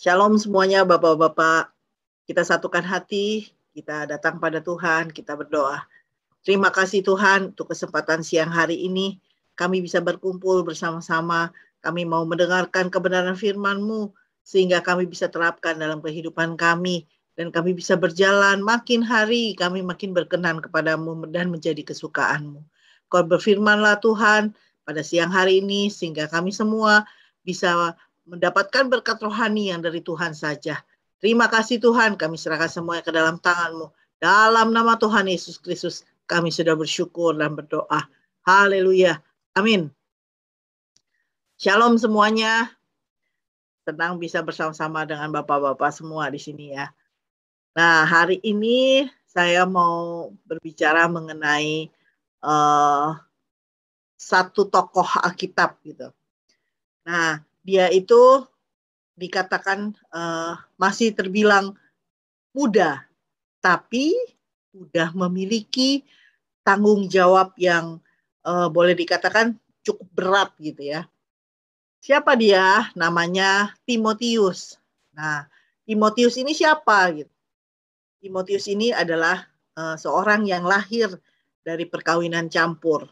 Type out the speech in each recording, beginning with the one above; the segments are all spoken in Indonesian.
Shalom semuanya Bapak-Bapak, kita satukan hati, kita datang pada Tuhan, kita berdoa. Terima kasih Tuhan untuk kesempatan siang hari ini, kami bisa berkumpul bersama-sama, kami mau mendengarkan kebenaran firman-Mu, sehingga kami bisa terapkan dalam kehidupan kami, dan kami bisa berjalan makin hari, kami makin berkenan kepada-Mu dan menjadi kesukaan-Mu. Kau berfirmanlah Tuhan pada siang hari ini, sehingga kami semua bisa mendapatkan berkat rohani yang dari Tuhan saja. Terima kasih Tuhan, kami serahkan semuanya ke dalam tangan-Mu. Dalam nama Tuhan Yesus Kristus, kami sudah bersyukur dan berdoa. Haleluya. Amin. Shalom semuanya. Senang bisa bersama-sama dengan Bapak-Bapak semua di sini ya. Nah, hari ini saya mau berbicara mengenai satu tokoh Alkitab gitu. Nah, dia itu dikatakan masih terbilang muda, tapi sudah memiliki tanggung jawab yang boleh dikatakan cukup berat gitu ya. Siapa dia? Namanya Timotius. Nah, Timotius ini siapa gitu? Timotius ini adalah seorang yang lahir dari perkawinan campur.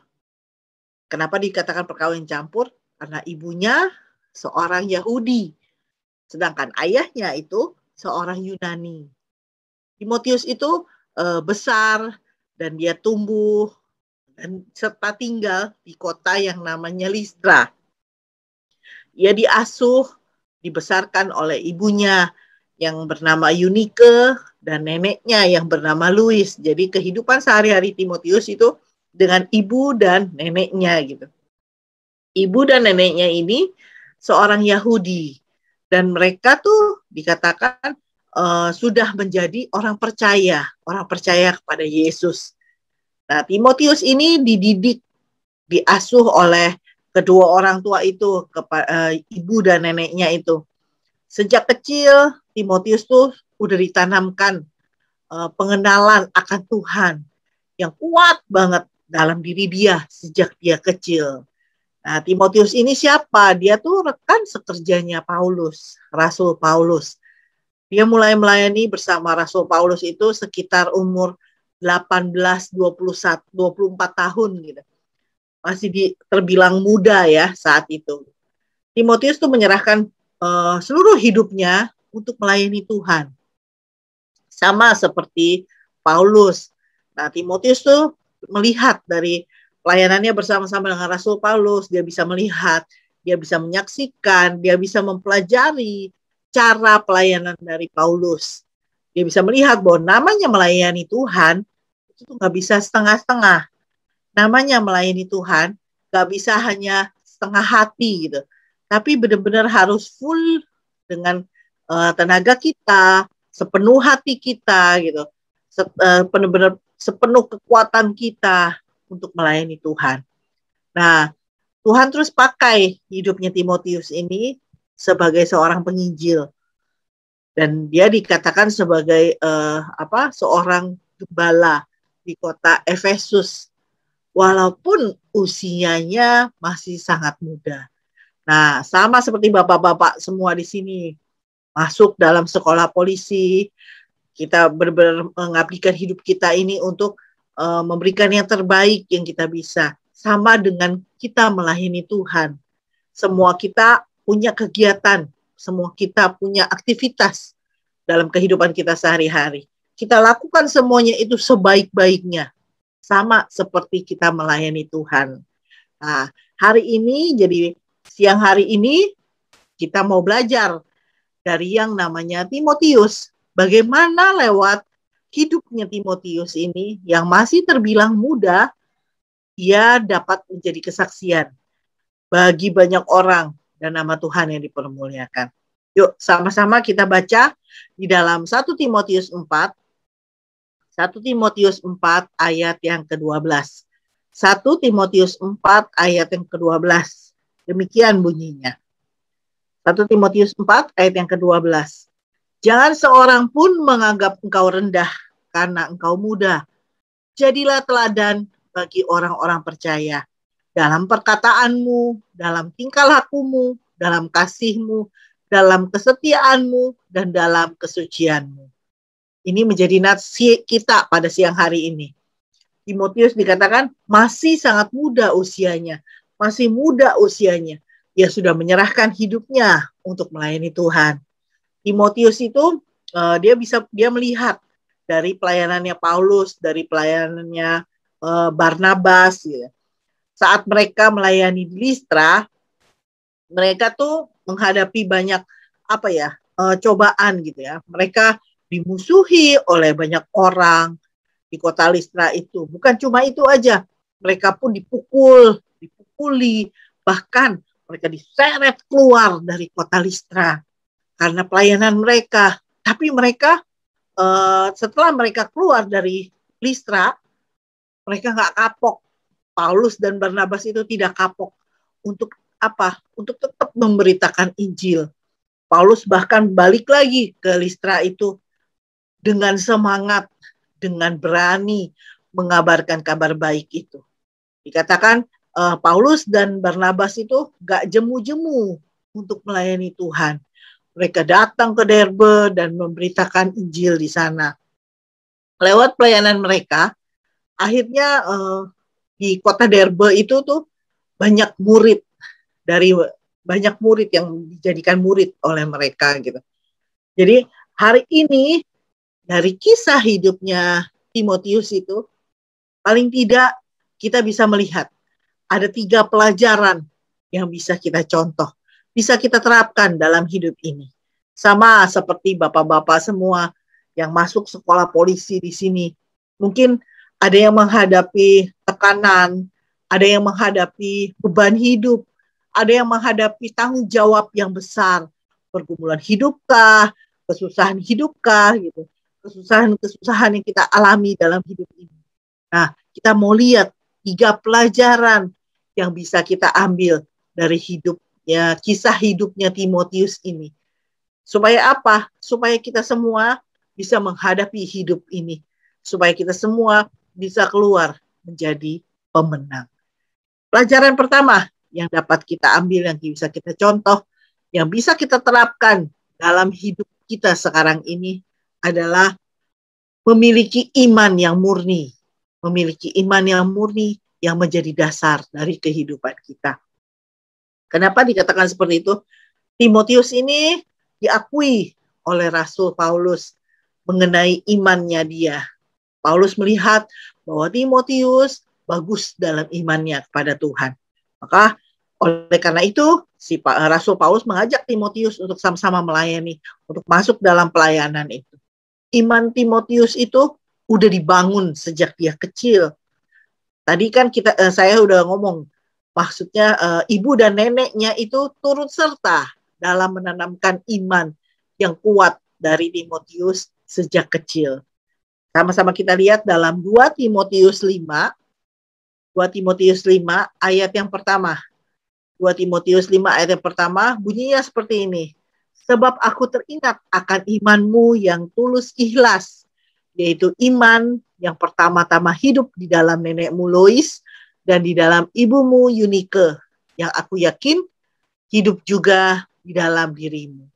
Kenapa dikatakan perkawinan campur? Karena ibunya seorang Yahudi, sedangkan ayahnya itu seorang Yunani. Timotius itu besar dan dia tumbuh dan serta tinggal di kota yang namanya Listra. Ia diasuh, dibesarkan oleh ibunya yang bernama Eunike dan neneknya yang bernama Louis. Jadi kehidupan sehari-hari Timotius itu dengan ibu dan neneknya gitu. Ibu dan neneknya ini seorang Yahudi dan mereka tuh dikatakan sudah menjadi orang percaya kepada Yesus. Nah, Timotius ini dididik, diasuh oleh kedua orang tua itu, ibu dan neneknya itu. Sejak kecil, Timotius tuh udah ditanamkan pengenalan akan Tuhan yang kuat banget dalam diri dia sejak dia kecil. Nah, Timotius ini siapa? Dia tuh rekan sekerjanya Paulus, Rasul Paulus. Dia mulai melayani bersama Rasul Paulus itu sekitar umur 18, 21, 24 tahun gitu. Masih terbilang muda ya saat itu. Timotius tuh menyerahkan seluruh hidupnya untuk melayani Tuhan. Sama seperti Paulus. Nah, Timotius tuh melihat dari pelayanannya bersama-sama dengan Rasul Paulus, dia bisa melihat, dia bisa menyaksikan, dia bisa mempelajari cara pelayanan dari Paulus. Dia bisa melihat bahwa namanya melayani Tuhan itu nggak bisa setengah-setengah. Namanya melayani Tuhan nggak bisa hanya setengah hati gitu, tapi benar-benar harus full dengan tenaga kita, sepenuh hati kita gitu, benar-benar sepenuh kekuatan kita untuk melayani Tuhan. Nah, Tuhan terus pakai hidupnya Timotius ini sebagai seorang penginjil. Dan dia dikatakan sebagai seorang gembala di kota Efesus. Walaupun usianya masih sangat muda. Nah, sama seperti bapak-bapak semua di sini. Masuk dalam sekolah polisi, kita benar-benar mengabdikan hidup kita ini untuk memberikan yang terbaik yang kita bisa. Sama dengan kita melayani Tuhan. Semua kita punya kegiatan, semua kita punya aktivitas dalam kehidupan kita sehari-hari. Kita lakukan semuanya itu sebaik-baiknya. Sama seperti kita melayani Tuhan. Nah, hari ini, jadi siang hari ini, kita mau belajar dari yang namanya Timotius. Bagaimana lewat hidupnya Timotius ini yang masih terbilang muda, ia dapat menjadi kesaksian bagi banyak orang dan nama Tuhan yang dipermuliakan. Yuk, sama-sama kita baca di dalam 1 Timotius 4, 1 Timotius 4 ayat yang ke-12. 1 Timotius 4 ayat yang ke-12. Demikian bunyinya. 1 Timotius 4 ayat yang ke-12. Jangan seorang pun menganggap engkau rendah karena engkau muda. Jadilah teladan bagi orang-orang percaya dalam perkataanmu, dalam tingkah lakumu, dalam kasihmu, dalam kesetiaanmu dan dalam kesucianmu. Ini menjadi nasi kita pada siang hari ini. Timotius dikatakan masih sangat muda usianya. Masih muda usianya. Dia sudah menyerahkan hidupnya untuk melayani Tuhan. Timotius itu dia melihat dari pelayanannya Paulus, dari pelayanannya Barnabas. Ya. Saat mereka melayani di Listra, mereka tuh menghadapi banyak cobaan gitu ya. Mereka dimusuhi oleh banyak orang di kota Listra itu. Bukan cuma itu aja, mereka pun dipukuli, bahkan mereka diseret keluar dari kota Listra karena pelayanan mereka. Tapi mereka setelah mereka keluar dari Listra, mereka nggak kapok. Paulus dan Barnabas itu tidak kapok untuk apa? Untuk tetap memberitakan Injil. Paulus bahkan balik lagi ke Listra itu dengan semangat, dengan berani mengabarkan kabar baik itu. Dikatakan Paulus dan Barnabas itu gak jemu-jemu untuk melayani Tuhan. Mereka datang ke Derbe dan memberitakan Injil di sana. Lewat pelayanan mereka, akhirnya di kota Derbe itu tuh banyak murid yang dijadikan murid oleh mereka gitu. Jadi hari ini dari kisah hidupnya Timotius itu paling tidak kita bisa melihat ada 3 pelajaran yang bisa kita contoh, bisa kita terapkan dalam hidup ini. Sama seperti bapak-bapak semua yang masuk sekolah polisi di sini. Mungkin ada yang menghadapi tekanan, ada yang menghadapi beban hidup, ada yang menghadapi tanggung jawab yang besar, pergumulan hidupkah, kesusahan hidupkah, gitu, kesusahan yang kita alami dalam hidup ini. Nah, kita mau lihat 3 pelajaran yang bisa kita ambil dari kisah hidupnya Timotius ini. Supaya apa? Supaya kita semua bisa menghadapi hidup ini. Supaya kita semua bisa keluar menjadi pemenang. Pelajaran pertama yang dapat kita ambil, yang bisa kita contoh, yang bisa kita terapkan dalam hidup kita sekarang ini adalah memiliki iman yang murni. Memiliki iman yang murni yang menjadi dasar dari kehidupan kita. Kenapa dikatakan seperti itu? Timotius ini diakui oleh Rasul Paulus mengenai imannya dia. Paulus melihat bahwa Timotius bagus dalam imannya kepada Tuhan. Maka oleh karena itu, Rasul Paulus mengajak Timotius untuk sama-sama melayani, untuk masuk dalam pelayanan itu. Iman Timotius itu udah dibangun sejak dia kecil. Tadi kan saya udah ngomong, maksudnya ibu dan neneknya itu turut serta dalam menanamkan iman yang kuat dari Timotius sejak kecil. Sama-sama kita lihat dalam 2 Timotius 5 ayat yang pertama. 2 Timotius 5 ayat yang pertama bunyinya seperti ini. Sebab aku teringat akan imanmu yang tulus ikhlas, yaitu iman yang pertama-tama hidup di dalam nenekmu Lois dan di dalam ibumu Yunike, yang aku yakin hidup juga di dalam dirimu.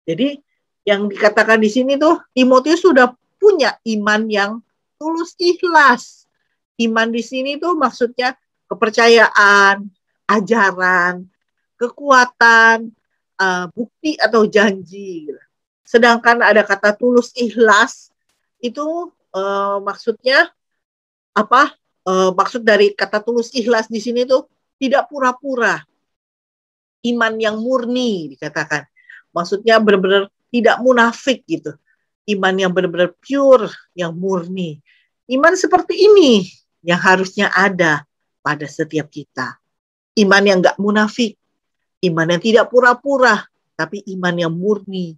Jadi yang dikatakan di sini tuh Timotius sudah punya iman yang tulus ikhlas. Iman di sini tuh maksudnya kepercayaan, ajaran, kekuatan, bukti atau janji. Sedangkan ada kata tulus ikhlas itu maksudnya apa? Maksud dari kata tulus ikhlas di sini tuh tidak pura-pura. Iman yang murni dikatakan. Maksudnya benar-benar tidak munafik gitu. Iman yang benar-benar pure, yang murni. Iman seperti ini yang harusnya ada pada setiap kita. Iman yang gak munafik. Iman yang tidak pura-pura. Tapi iman yang murni.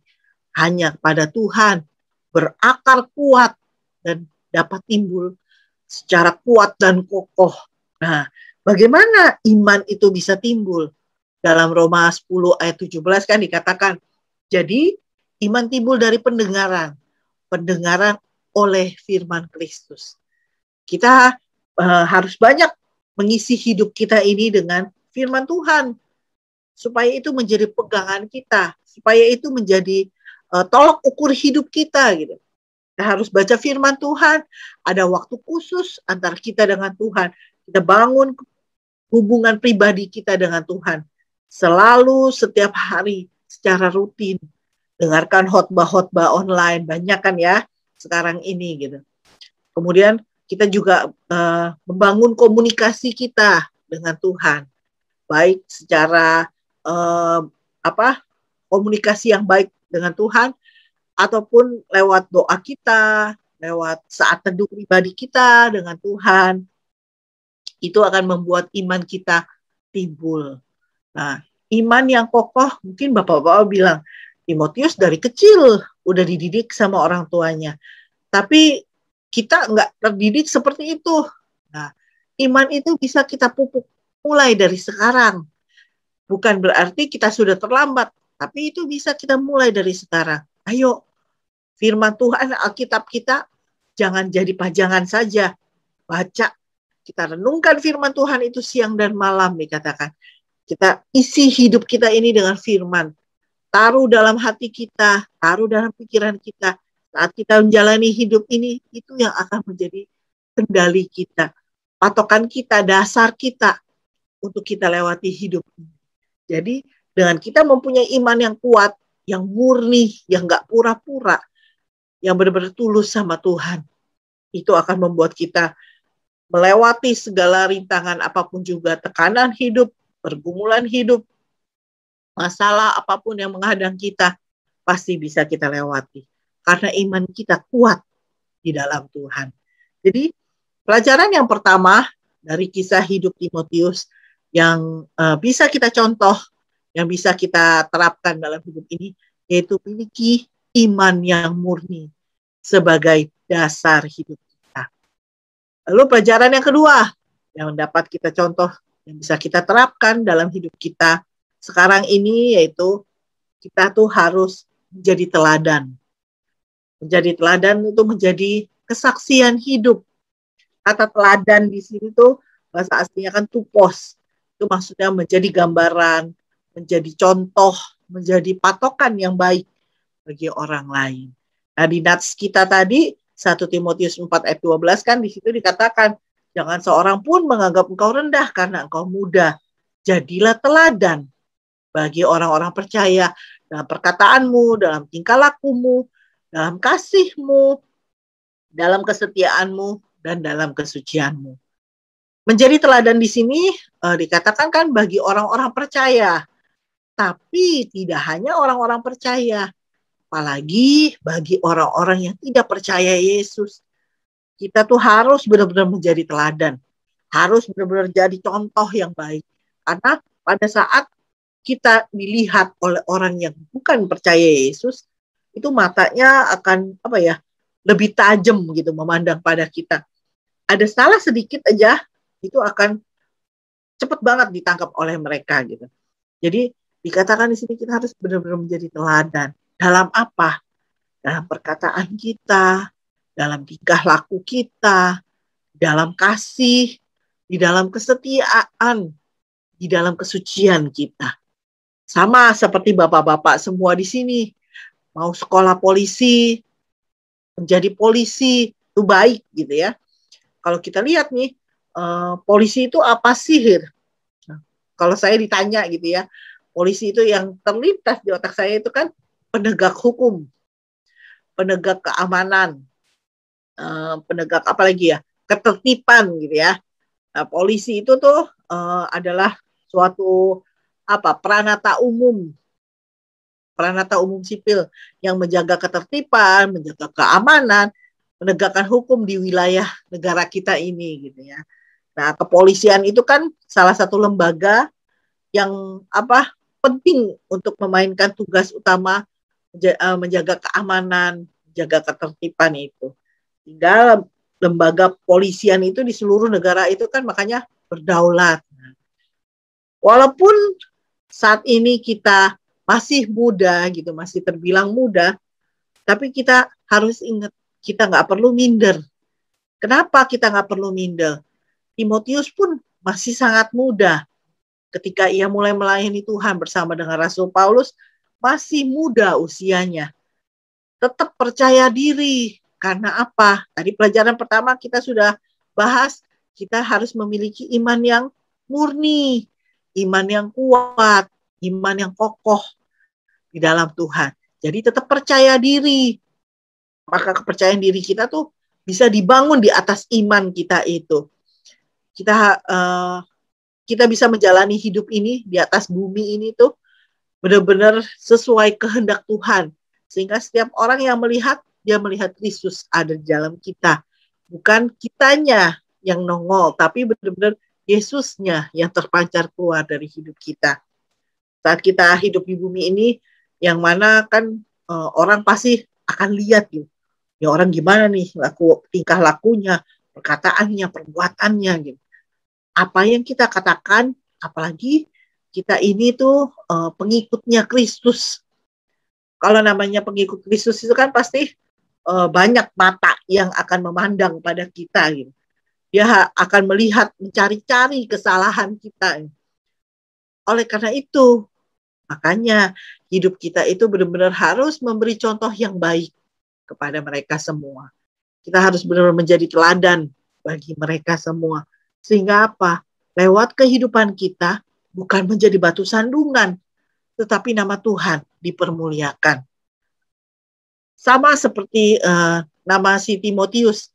Hanya pada Tuhan. Berakar kuat. Dan dapat timbul secara kuat dan kokoh. Nah, bagaimana iman itu bisa timbul? Dalam Roma 10 ayat 17 kan dikatakan, jadi iman timbul dari pendengaran. Pendengaran oleh firman Kristus. Kita harus banyak mengisi hidup kita ini dengan firman Tuhan. Supaya itu menjadi pegangan kita. supaya itu menjadi tolok ukur hidup kita gitu. Kita harus baca firman Tuhan, ada waktu khusus antara kita dengan Tuhan. Kita bangun hubungan pribadi kita dengan Tuhan. Selalu setiap hari secara rutin. Dengarkan khotbah-khotbah online, banyak kan ya sekarang ini gitu. Kemudian kita juga membangun komunikasi kita dengan Tuhan. Baik secara komunikasi yang baik dengan Tuhan, ataupun lewat doa kita, lewat saat teduh pribadi kita dengan Tuhan, itu akan membuat iman kita timbul. Nah, iman yang kokoh, mungkin Bapak-Bapak bilang, Timotius dari kecil udah dididik sama orang tuanya. Tapi kita nggak terdidik seperti itu. Nah, iman itu bisa kita pupuk mulai dari sekarang. Bukan berarti kita sudah terlambat, tapi itu bisa kita mulai dari sekarang. Ayo, firman Tuhan, Alkitab kita jangan jadi pajangan saja. Baca, kita renungkan firman Tuhan itu siang dan malam dikatakan. Kita isi hidup kita ini dengan firman. Taruh dalam hati kita, taruh dalam pikiran kita. Saat kita menjalani hidup ini, itu yang akan menjadi kendali kita. Patokan kita, dasar kita untuk kita lewati hidup ini. Jadi dengan kita mempunyai iman yang kuat, yang murni, yang gak pura-pura, yang benar-benar tulus sama Tuhan, itu akan membuat kita melewati segala rintangan apapun juga, tekanan hidup, pergumulan hidup, masalah apapun yang menghadang kita, pasti bisa kita lewati. Karena iman kita kuat di dalam Tuhan. Jadi pelajaran yang pertama dari kisah hidup Timotius yang bisa kita contoh, yang bisa kita terapkan dalam hidup ini, yaitu miliki iman yang murni sebagai dasar hidup kita. Lalu pelajaran yang kedua yang dapat kita contoh, yang bisa kita terapkan dalam hidup kita sekarang ini, yaitu kita tuh harus menjadi teladan. Menjadi teladan itu menjadi kesaksian hidup. Kata teladan di sini tuh bahasa aslinya kan tupos. Itu maksudnya menjadi gambaran, menjadi contoh, menjadi patokan yang baik bagi orang lain. Nah, di nats kita tadi 1 Timotius 4 ayat 12 kan di situ dikatakan, jangan seorang pun menganggap engkau rendah karena engkau muda. Jadilah teladan bagi orang-orang percaya dalam perkataanmu, dalam tingkah lakumu, dalam kasihmu, dalam kesetiaanmu, dan dalam kesucianmu. Menjadi teladan di sini dikatakan kan bagi orang-orang percaya, tapi tidak hanya orang-orang percaya, apalagi bagi orang-orang yang tidak percaya Yesus. Kita tuh harus benar-benar menjadi teladan, harus benar-benar jadi contoh yang baik. Karena pada saat kita dilihat oleh orang yang bukan percaya Yesus, itu matanya akan lebih tajam gitu memandang pada kita. Ada salah sedikit aja, itu akan cepat banget ditangkap oleh mereka gitu. Jadi dikatakan di sini kita harus benar-benar menjadi teladan. Dalam apa? Dalam perkataan kita, dalam tingkah laku kita, dalam kasih, di dalam kesetiaan, di dalam kesucian kita. Sama seperti bapak-bapak semua di sini. Mau sekolah polisi, menjadi polisi, itu baik gitu ya. Kalau kita lihat nih, polisi itu apa sih? Nah, kalau saya ditanya gitu ya, polisi itu yang terlintas di otak saya itu kan penegak hukum, penegak keamanan, penegak apa lagi ya, ketertiban gitu ya. Nah, polisi itu tuh adalah suatu peranata umum sipil yang menjaga ketertiban, menjaga keamanan, menegakkan hukum di wilayah negara kita ini gitu ya. Nah, kepolisian itu kan salah satu lembaga yang penting untuk memainkan tugas utama menjaga keamanan, menjaga ketertiban itu. Sehingga lembaga polisian itu di seluruh negara itu kan makanya berdaulat. Walaupun saat ini kita masih muda gitu, masih terbilang muda, tapi kita harus ingat, kita nggak perlu minder. Kenapa kita nggak perlu minder? Timotius pun masih sangat muda. Ketika ia mulai melayani Tuhan bersama dengan Rasul Paulus, masih muda usianya, tetap percaya diri. Karena apa? Tadi pelajaran pertama kita sudah bahas, kita harus memiliki iman yang murni, iman yang kuat, iman yang kokoh di dalam Tuhan. Jadi tetap percaya diri. Maka kepercayaan diri kita tuh bisa dibangun di atas iman kita itu. Kita bisa menjalani hidup ini di atas bumi ini tuh benar-benar sesuai kehendak Tuhan. Sehingga setiap orang yang melihat, dia melihat Kristus ada di dalam kita. Bukan kitanya yang nongol, tapi benar-benar Yesusnya yang terpancar keluar dari hidup kita. Saat kita hidup di bumi ini, yang mana kan orang pasti akan lihat gitu. Ya orang gimana nih tingkah lakunya, perkataannya, perbuatannya gitu. Apa yang kita katakan, apalagi kita ini tuh pengikutnya Kristus. Kalau namanya pengikut Kristus itu kan pasti banyak mata yang akan memandang pada kita gitu. Dia akan melihat, mencari-cari kesalahan kita. Oleh karena itu, makanya hidup kita itu benar-benar harus memberi contoh yang baik kepada mereka semua. Kita harus benar-benar menjadi teladan bagi mereka semua. Sehingga apa? Lewat kehidupan kita bukan menjadi batu sandungan, tetapi nama Tuhan dipermuliakan. Sama seperti nama si Timotius.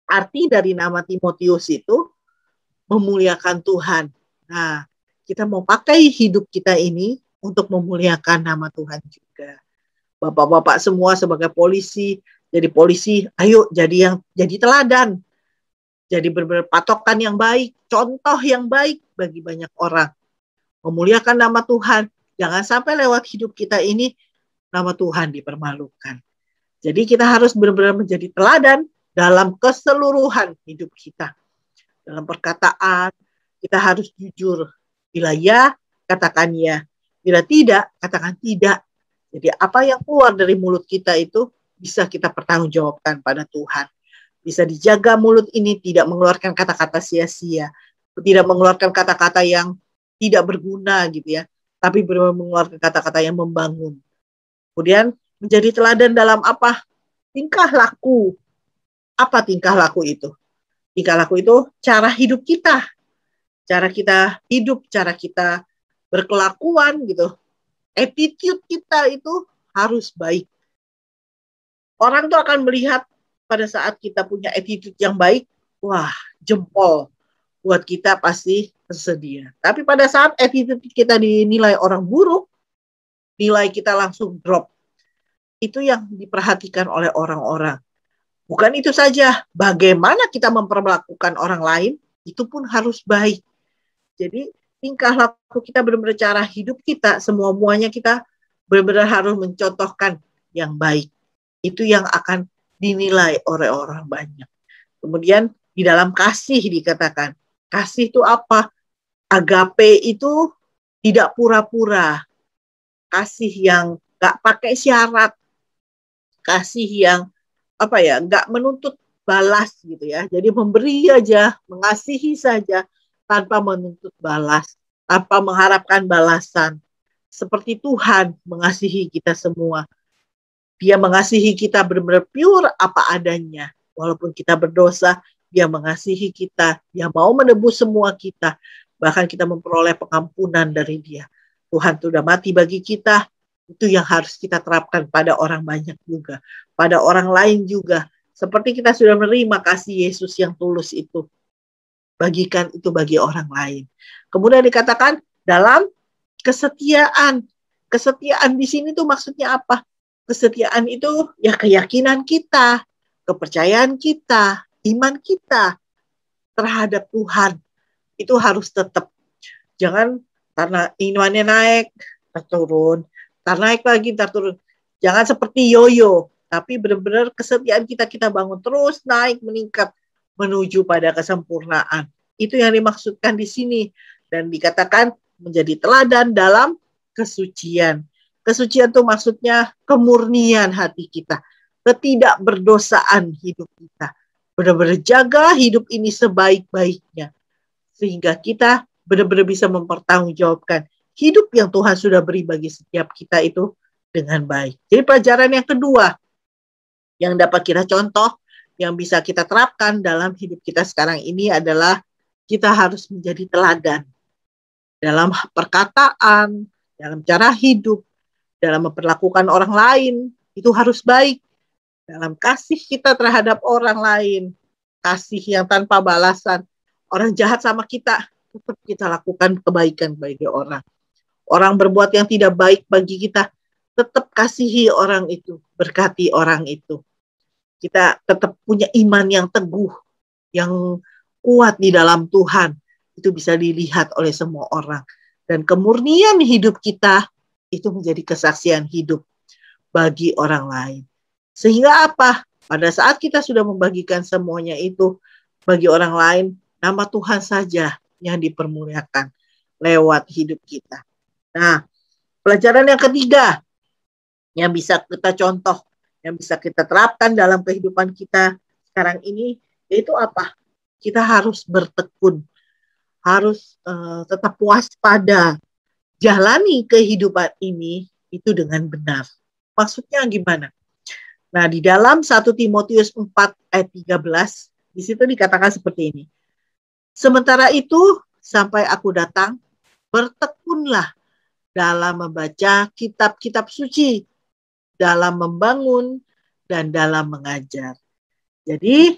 Arti dari nama Timotius itu memuliakan Tuhan. Nah, kita mau pakai hidup kita ini untuk memuliakan nama Tuhan juga. Bapak-bapak semua sebagai polisi, jadi polisi, ayo jadi teladan. Jadi benar-benar patokan yang baik, contoh yang baik bagi banyak orang. Memuliakan nama Tuhan. Jangan sampai lewat hidup kita ini nama Tuhan dipermalukan. Jadi kita harus benar-benar menjadi teladan dalam keseluruhan hidup kita. Dalam perkataan, kita harus jujur. Bila ya, katakan ya. Bila tidak, katakan tidak. Jadi apa yang keluar dari mulut kita itu bisa kita pertanggungjawabkan pada Tuhan. Bisa dijaga mulut ini tidak mengeluarkan kata-kata sia-sia. Tidak mengeluarkan kata-kata yang tidak berguna gitu ya. Tapi mengeluarkan kata-kata yang membangun. Kemudian menjadi teladan dalam apa? Tingkah laku. Apa tingkah laku itu? Tingkah laku itu cara hidup kita. Cara kita hidup, cara kita berkelakuan gitu. Attitude kita itu harus baik. Orang tuh akan melihat pada saat kita punya attitude yang baik, wah, jempol buat kita pasti tersedia. Tapi pada saat attitude kita dinilai orang buruk, nilai kita langsung drop. Itu yang diperhatikan oleh orang-orang. Bukan itu saja, bagaimana kita memperlakukan orang lain, itu pun harus baik. Jadi tingkah laku kita benar-benar cara hidup kita, semua-muanya kita benar-benar harus mencontohkan yang baik. Itu yang akan dinilai oleh orang banyak. Kemudian di dalam kasih dikatakan, kasih itu apa? Agape itu tidak pura-pura. Kasih yang gak pakai syarat. Kasih yang gak menuntut balas gitu ya. Jadi memberi aja, mengasihi saja tanpa menuntut balas, tanpa mengharapkan balasan. Seperti Tuhan mengasihi kita semua. Dia mengasihi kita benar-benar pure apa adanya. Walaupun kita berdosa, dia mengasihi kita. Dia mau menebus semua kita. Bahkan kita memperoleh pengampunan dari dia. Tuhan sudah mati bagi kita. Itu yang harus kita terapkan pada orang banyak juga. Pada orang lain juga. Seperti kita sudah menerima kasih Yesus yang tulus itu. Bagikan itu bagi orang lain. Kemudian dikatakan dalam kesetiaan. Kesetiaan di sini tuh maksudnya apa? Kesetiaan itu ya keyakinan kita, kepercayaan kita, iman kita terhadap Tuhan. Itu harus tetap. Jangan karena imannya naik, terturun. Naik lagi, terturun. Jangan seperti yoyo. Tapi benar-benar kesetiaan kita bangun terus naik, meningkat. Menuju pada kesempurnaan. Itu yang dimaksudkan di sini. Dan dikatakan menjadi teladan dalam kesucian. Kesucian itu maksudnya kemurnian hati kita. Ketidakberdosaan hidup kita. Benar-benar jaga hidup ini sebaik-baiknya. Sehingga kita benar-benar bisa mempertanggungjawabkan hidup yang Tuhan sudah beri bagi setiap kita itu dengan baik. Jadi pelajaran yang kedua yang dapat kita contoh, yang bisa kita terapkan dalam hidup kita sekarang ini adalah kita harus menjadi teladan dalam perkataan, dalam cara hidup, dalam memperlakukan orang lain, itu harus baik. Dalam kasih kita terhadap orang lain, kasih yang tanpa balasan. Orang jahat sama kita, tetap kita lakukan kebaikan bagi orang. Orang berbuat yang tidak baik bagi kita, tetap kasihi orang itu, berkati orang itu. Kita tetap punya iman yang teguh, yang kuat di dalam Tuhan. Itu bisa dilihat oleh semua orang. Dan kemurnian hidup kita, itu menjadi kesaksian hidup bagi orang lain. Sehingga apa? Pada saat kita sudah membagikan semuanya itu bagi orang lain, nama Tuhan saja yang dipermuliakan lewat hidup kita. Nah, pelajaran yang ketiga yang bisa kita contoh, yang bisa kita terapkan dalam kehidupan kita sekarang ini, yaitu apa? Kita harus bertekun, harus tetap waspada, jalani kehidupan ini itu dengan benar. Maksudnya gimana? Nah, di dalam 1 Timotius 4 ayat 13, di situ dikatakan seperti ini. Sementara itu, sampai aku datang, bertekunlah dalam membaca kitab-kitab suci, dalam membangun, dan dalam mengajar. Jadi,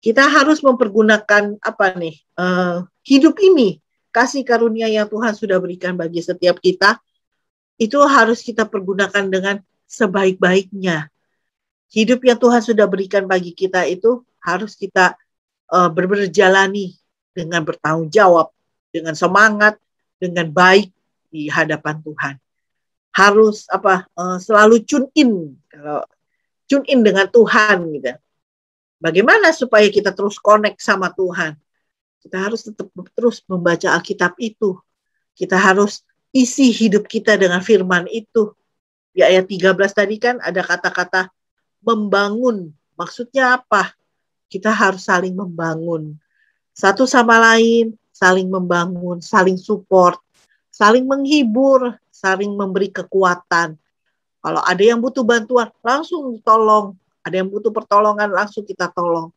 kita harus mempergunakan hidup ini, kasih karunia yang Tuhan sudah berikan bagi setiap kita, itu harus kita pergunakan dengan sebaik-baiknya. Hidup yang Tuhan sudah berikan bagi kita itu harus kita berjalani dengan bertanggung jawab, dengan semangat, dengan baik di hadapan Tuhan. Harus selalu tune in dengan Tuhan gitu. Bagaimana supaya kita terus connect sama Tuhan? Kita harus tetap terus membaca Alkitab itu. Kita harus isi hidup kita dengan firman itu. Di ayat 13 tadi kan ada kata-kata membangun. Maksudnya apa? Kita harus saling membangun. Satu sama lain, saling membangun, saling support, saling menghibur, saling memberi kekuatan. Kalau ada yang butuh bantuan, langsung tolong. Ada yang butuh pertolongan, langsung kita tolong.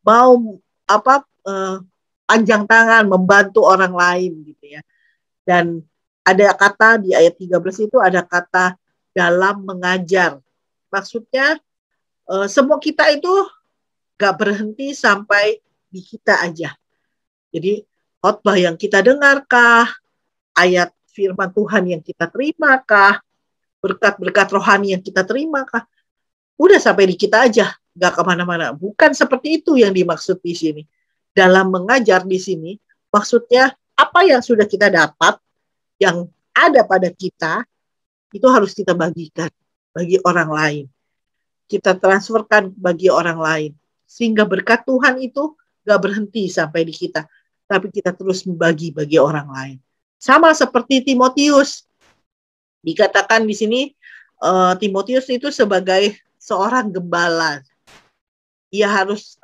Mau panjang tangan membantu orang lain gitu ya. Dan ada kata di ayat 13 itu ada kata dalam mengajar. Maksudnya semua kita itu gak berhenti sampai di kita aja. Jadi khotbah yang kita dengarkah, ayat firman Tuhan yang kita terimakah, berkat-berkat rohani yang kita terimakah, udah sampai di kita aja, gak kemana-mana. Bukan seperti itu yang dimaksud di sini. Dalam mengajar di sini, maksudnya apa yang sudah kita dapat, yang ada pada kita, itu harus kita bagikan bagi orang lain. Kita transferkan bagi orang lain. Sehingga berkat Tuhan itu gak berhenti sampai di kita. Tapi kita terus membagi bagi orang lain. Sama seperti Timotius. Dikatakan di sini, Timotius itu sebagai seorang gembala. Ia harus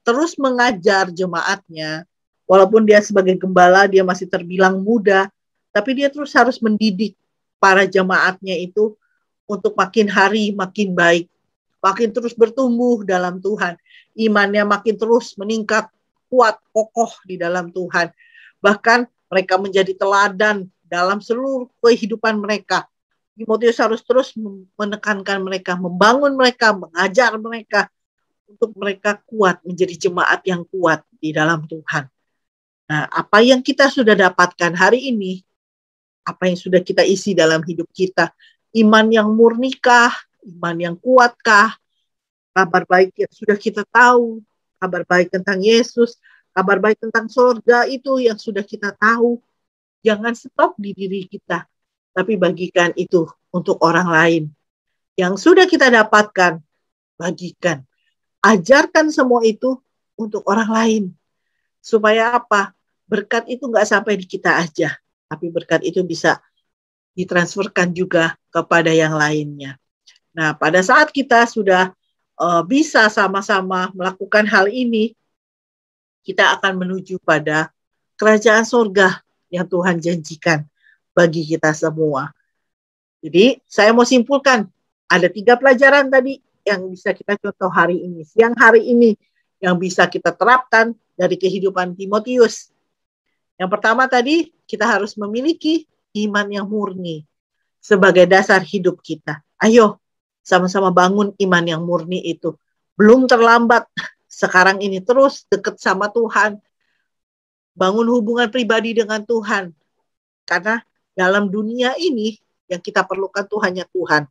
terus mengajar jemaatnya. Walaupun dia sebagai gembala, dia masih terbilang muda. Tapi dia terus harus mendidik para jemaatnya itu untuk makin hari makin baik. Makin terus bertumbuh dalam Tuhan. Imannya makin terus meningkat, kuat, kokoh di dalam Tuhan. Bahkan mereka menjadi teladan dalam seluruh kehidupan mereka. Timotius harus terus menekankan mereka, membangun mereka, mengajar mereka, untuk mereka kuat, menjadi jemaat yang kuat di dalam Tuhan. Nah, apa yang kita sudah dapatkan hari ini, apa yang sudah kita isi dalam hidup kita, iman yang murnikah, iman yang kuatkah, kabar baik yang sudah kita tahu, kabar baik tentang Yesus, kabar baik tentang surga itu yang sudah kita tahu. Jangan stop di diri kita, tapi bagikan itu untuk orang lain. Yang sudah kita dapatkan, bagikan. Ajarkan semua itu untuk orang lain. Supaya apa? Berkat itu nggak sampai di kita aja, tapi berkat itu bisa ditransferkan juga kepada yang lainnya. Nah, pada saat kita sudah bisa sama-sama melakukan hal ini, kita akan menuju pada kerajaan surga yang Tuhan janjikan bagi kita semua. Jadi saya mau simpulkan, ada 3 pelajaran tadi yang bisa kita contoh hari ini, siang hari ini, yang bisa kita terapkan dari kehidupan Timotius. Yang pertama tadi, kita harus memiliki iman yang murni sebagai dasar hidup kita. Ayo, sama-sama bangun iman yang murni itu. Belum terlambat, sekarang ini terus dekat sama Tuhan. Bangun hubungan pribadi dengan Tuhan. Karena dalam dunia ini, yang kita perlukan tuh hanya Tuhan.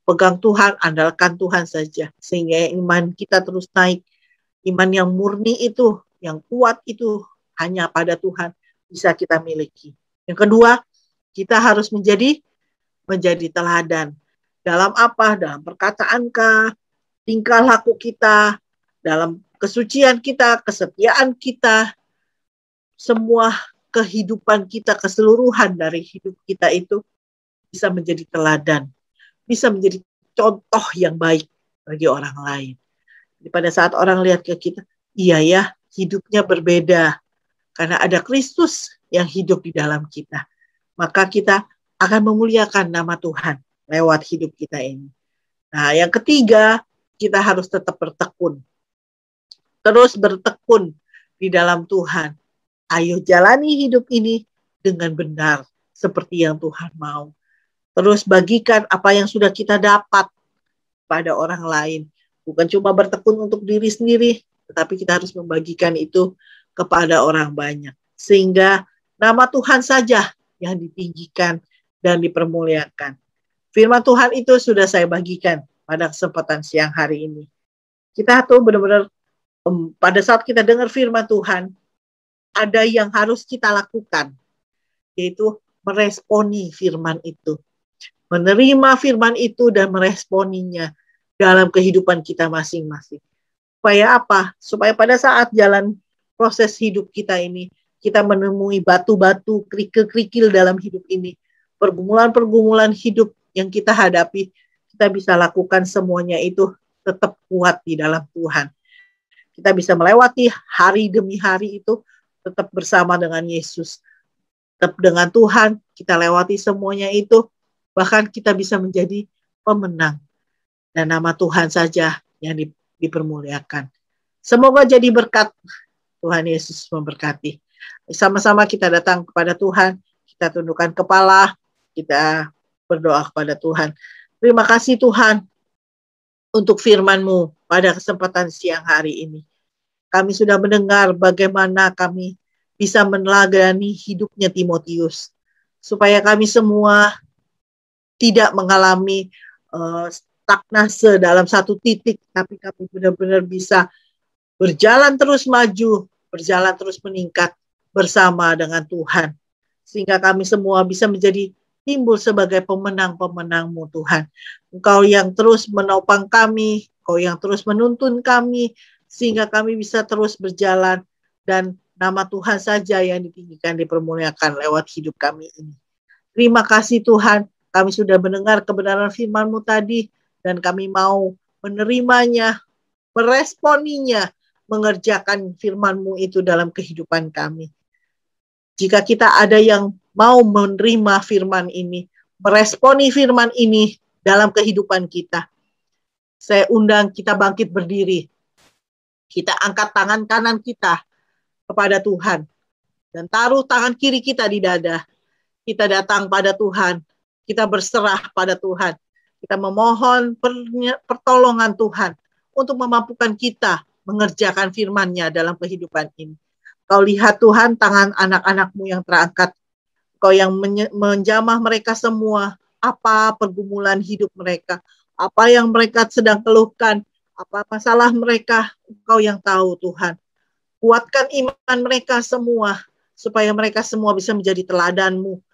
Pegang Tuhan, andalkan Tuhan saja. Sehingga iman kita terus naik. Iman yang murni itu, yang kuat itu, hanya pada Tuhan bisa kita miliki. Yang kedua, kita harus menjadi teladan. Dalam apa? Dalam perkataan kah, tingkah laku kita, dalam kesucian kita, kesetiaan kita, semua kehidupan kita, keseluruhan dari hidup kita itu bisa menjadi teladan, bisa menjadi contoh yang baik bagi orang lain. Jadi pada saat orang lihat ke kita, iya ya, hidupnya berbeda, karena ada Kristus yang hidup di dalam kita. Maka kita akan memuliakan nama Tuhan lewat hidup kita ini. Nah, yang ketiga, kita harus tetap bertekun. Terus bertekun di dalam Tuhan. Ayo jalani hidup ini dengan benar, seperti yang Tuhan mau. Terus bagikan apa yang sudah kita dapat pada orang lain. Bukan cuma bertekun untuk diri sendiri, tetapi kita harus membagikan itu kepada orang banyak. Sehingga nama Tuhan saja yang ditinggikan dan dipermuliakan. Firman Tuhan itu sudah saya bagikan pada kesempatan siang hari ini. Kita tuh benar-benar pada saat kita dengar firman Tuhan, ada yang harus kita lakukan, yaitu meresponi firman itu. Menerima firman itu dan meresponinya dalam kehidupan kita masing-masing. Supaya apa? Supaya pada saat jalan proses hidup kita ini, kita menemui batu-batu, kerikil-kerikil dalam hidup ini, pergumulan-pergumulan hidup yang kita hadapi, kita bisa lakukan semuanya itu tetap kuat di dalam Tuhan. Kita bisa melewati hari demi hari itu tetap bersama dengan Yesus. Tetap dengan Tuhan, kita lewati semuanya itu, bahkan kita bisa menjadi pemenang. Dan nama Tuhan saja yang dipermuliakan. Semoga jadi berkat. Tuhan Yesus memberkati. Sama-sama kita datang kepada Tuhan, kita tundukkan kepala, kita berdoa kepada Tuhan. Terima kasih Tuhan untuk firman-Mu pada kesempatan siang hari ini. Kami sudah mendengar bagaimana kami bisa meneladani hidupnya Timotius, supaya kami semua tidak mengalami stagnase dalam satu titik, tapi kami benar-benar bisa berjalan terus maju, berjalan terus meningkat bersama dengan Tuhan. Sehingga kami semua bisa menjadi timbul sebagai pemenang-pemenang-Mu Tuhan. Engkau yang terus menopang kami, Engkau yang terus menuntun kami, sehingga kami bisa terus berjalan dan nama Tuhan saja yang ditinggikan, dipermuliakan lewat hidup kami ini. Terima kasih Tuhan, kami sudah mendengar kebenaran firman-Mu tadi, dan kami mau menerimanya, meresponinya, mengerjakan firman-Mu itu dalam kehidupan kami. Jika kita ada yang mau menerima firman ini, meresponi firman ini dalam kehidupan kita, saya undang kita bangkit berdiri. Kita angkat tangan kanan kita kepada Tuhan dan taruh tangan kiri kita di dada. Kita datang pada Tuhan, kita berserah pada Tuhan. Kita memohon pertolongan Tuhan untuk memampukan kita mengerjakan firman-Nya dalam kehidupan ini. Kau lihat Tuhan tangan anak-anak-Mu yang terangkat. Kau yang menjamah mereka semua. Apa pergumulan hidup mereka. Apa yang mereka sedang keluhkan. Apa masalah mereka. Kau yang tahu Tuhan. Kuatkan iman mereka semua. Supaya mereka semua bisa menjadi teladan-Mu.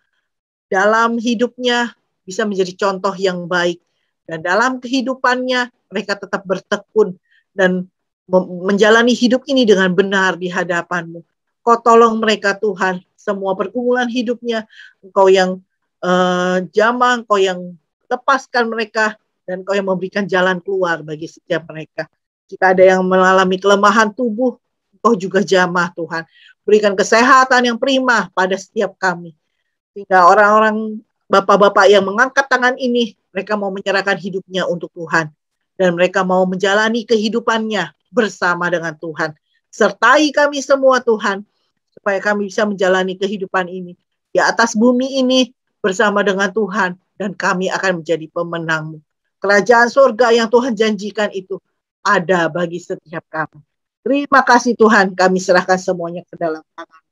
Dalam hidupnya bisa menjadi contoh yang baik. Dan dalam kehidupannya mereka tetap bertekun. Dan menjalani hidup ini dengan benar di hadapan-Mu. Kau tolong mereka Tuhan, semua pergumulan hidupnya, Engkau yang jamah, Engkau yang lepaskan mereka, dan Engkau yang memberikan jalan keluar bagi setiap mereka. Jika ada yang mengalami kelemahan tubuh, Engkau juga jamah Tuhan. Berikan kesehatan yang prima pada setiap kami. Sehingga orang-orang bapak-bapak yang mengangkat tangan ini, mereka mau menyerahkan hidupnya untuk Tuhan. Dan mereka mau menjalani kehidupannya bersama dengan Tuhan. Sertai kami semua Tuhan, supaya kami bisa menjalani kehidupan ini di atas bumi ini bersama dengan Tuhan. Dan kami akan menjadi pemenang. Kerajaan surga yang Tuhan janjikan itu ada bagi setiap kami. Terima kasih Tuhan, kami serahkan semuanya ke dalam tangan.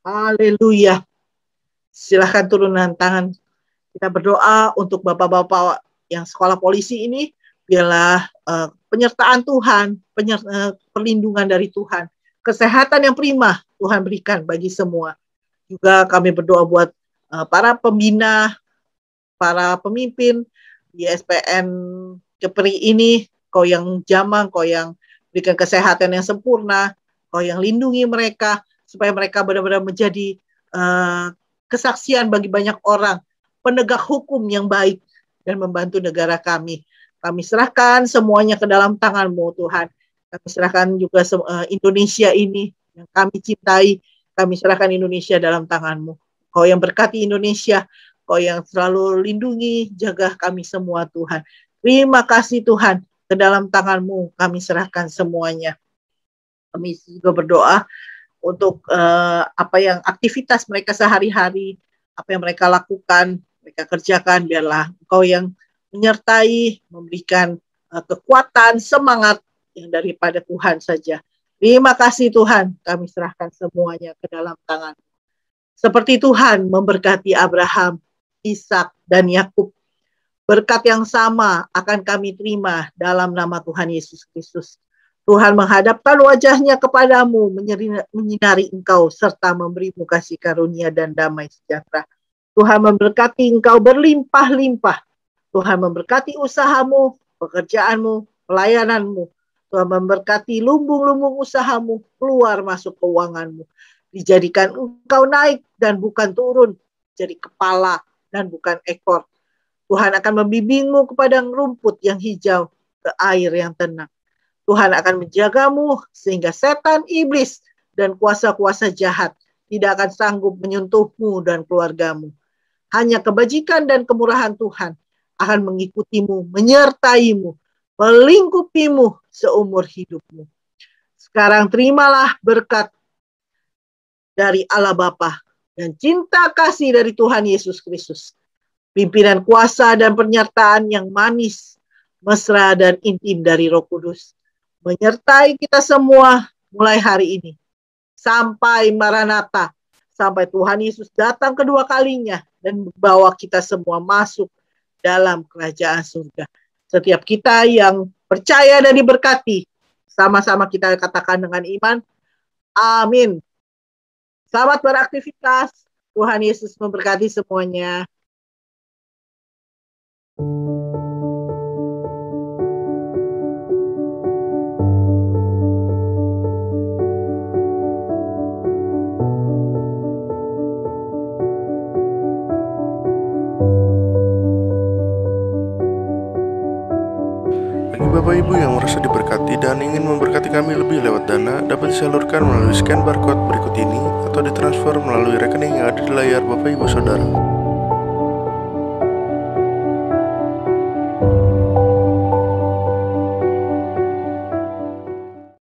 Haleluya. Silahkan turunkan tangan. Kita berdoa untuk bapak-bapak yang sekolah polisi ini, biarlah penyertaan Tuhan, perlindungan dari Tuhan, kesehatan yang prima Tuhan berikan bagi semua. Juga kami berdoa buat para pembina, para pemimpin di SPN Kepri ini, Kau yang jamang, Kau yang berikan kesehatan yang sempurna, Kau yang lindungi mereka, supaya mereka benar-benar menjadi kesaksian bagi banyak orang, penegak hukum yang baik dan membantu negara kami. Kami serahkan semuanya ke dalam tangan-Mu Tuhan. Kami serahkan juga Indonesia ini yang kami cintai. Kami serahkan Indonesia dalam tangan-Mu. Kau yang berkati Indonesia, Kau yang selalu lindungi, jaga kami semua Tuhan. Terima kasih Tuhan, ke dalam tangan-Mu kami serahkan semuanya. Kami juga berdoa untuk apa yang aktivitas mereka sehari-hari, apa yang mereka lakukan, mereka kerjakan, biarlah Engkau yang menyertai, memberikan kekuatan, semangat yang daripada Tuhan saja. Terima kasih Tuhan, kami serahkan semuanya ke dalam tangan. Seperti Tuhan memberkati Abraham, Ishak, dan Yakub, berkat yang sama akan kami terima dalam nama Tuhan Yesus Kristus. Tuhan menghadapkan wajahnya kepadamu, menyinari engkau, serta memberimu kasih karunia dan damai sejahtera. Tuhan memberkati engkau berlimpah-limpah. Tuhan memberkati usahamu, pekerjaanmu, pelayananmu. Tuhan memberkati lumbung-lumbung usahamu, keluar masuk keuanganmu. Dijadikan engkau naik dan bukan turun, jadi kepala dan bukan ekor. Tuhan akan membimbingmu ke padang rumput yang hijau, ke air yang tenang. Tuhan akan menjagamu sehingga setan, iblis, dan kuasa-kuasa jahat tidak akan sanggup menyentuhmu dan keluargamu. Hanya kebajikan dan kemurahan Tuhan akan mengikutimu, menyertaimu, melingkupimu seumur hidupmu. Sekarang terimalah berkat dari Allah Bapa dan cinta kasih dari Tuhan Yesus Kristus. Pimpinan kuasa dan penyertaan yang manis, mesra, dan intim dari Roh Kudus menyertai kita semua mulai hari ini sampai Maranatha, sampai Tuhan Yesus datang kedua kalinya dan membawa kita semua masuk dalam kerajaan surga. Setiap kita yang percaya dan diberkati, sama-sama kita katakan dengan iman, amin. Selamat beraktivitas. Tuhan Yesus memberkati semuanya. Bagi Bapak Ibu yang merasa diberkati dan ingin memberkati kami lebih lewat dana, dapat disalurkan melalui scan barcode berikut ini atau ditransfer melalui rekening yang ada di layar Bapak Ibu Saudara.